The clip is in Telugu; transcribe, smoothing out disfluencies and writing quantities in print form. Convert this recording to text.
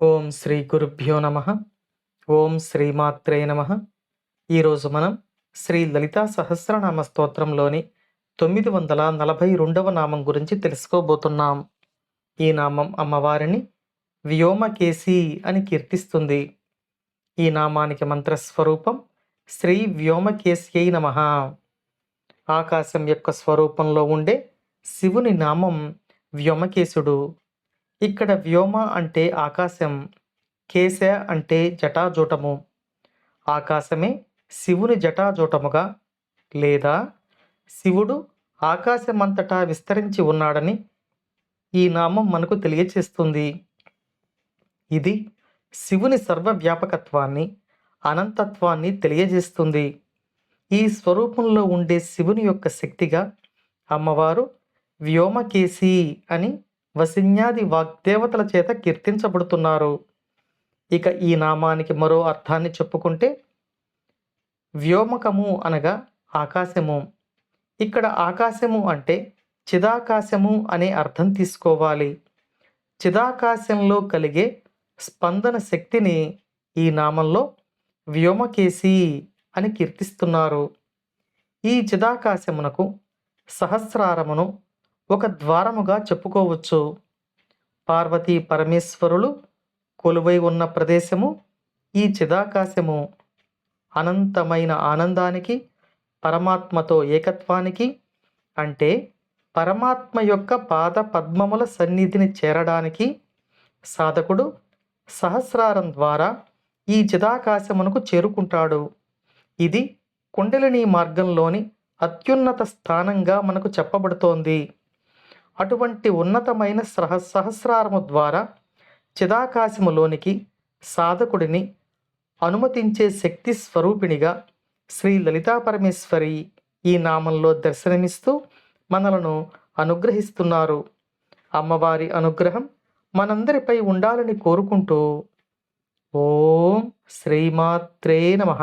ఓం శ్రీ గురుభ్యో నమ. ఓం శ్రీమాత్రే నమ. ఈరోజు మనం శ్రీ లలితా సహస్రనామ స్తోత్రంలోని 942వ నామం గురించి తెలుసుకోబోతున్నాం. ఈ నామం అమ్మవారిని వ్యోమకేశి అని కీర్తిస్తుంది. ఈ నామానికి మంత్రస్వరూపం శ్రీ వ్యోమకేశ్యై నమః. ఆకాశం యొక్క స్వరూపంలో ఉండే శివుని నామం వ్యోమకేశుడు. ఇక్కడ వ్యోమ అంటే ఆకాశం, కేశ అంటే జటాజూటము. ఆకాశమే శివుని జటాజూటముగా లేదా శివుడు ఆకాశమంతటా విస్తరించి ఉన్నాడని ఈ నామం మనకు తెలియచేస్తుంది. ఇది శివుని సర్వవ్యాపకత్వాన్ని, అనంతత్వాన్ని తెలియజేస్తుంది. ఈ స్వరూపంలో ఉండే శివుని యొక్క శక్తిగా అమ్మవారు వ్యోమకేశి అని వసిన్యాది వాగ్దేవతల చేత కీర్తించబడుతున్నారు. ఇక ఈ నామానికి మరో అర్థాన్ని చెప్పుకుంటే వ్యోమకము అనగా ఆకాశము. ఇక్కడ ఆకాశము అంటే చిదాకాశము అనే అర్థం తీసుకోవాలి. చిదాకాశంలో కలిగే స్పందన శక్తిని ఈ నామంలో వ్యోమకేశి అని కీర్తిస్తున్నారు. ఈ చిదాకాశమునకు సహస్రారమును ఒక ద్వారముగా చెప్పుకోవచ్చు. పార్వతీ పరమేశ్వరులు కొలువై ఉన్న ప్రదేశము ఈ చిదాకాశము. అనంతమైన ఆనందానికి, పరమాత్మతో ఏకత్వానికి, అంటే పరమాత్మ యొక్క పాద పద్మముల సన్నిధిని చేరడానికి సాధకుడు సహస్రారం ద్వారా ఈ చిదాకాశమునకు చేరుకుంటాడు. ఇది కుండలిని మార్గంలోని అత్యున్నత స్థానంగా మనకు చెప్పబడుతోంది. అటువంటి ఉన్నతమైన సహస్రారము ద్వారా చిదాకాశములోనికి సాధకుడిని అనుమతించే శక్తి స్వరూపిణిగా శ్రీ లలితా పరమేశ్వరి ఈ నామంలో దర్శనమిస్తూ మనలను అనుగ్రహిస్తున్నారు. అమ్మవారి అనుగ్రహం మనందరిపై ఉండాలని కోరుకుంటూ ఓం శ్రీమాత్రే నమః.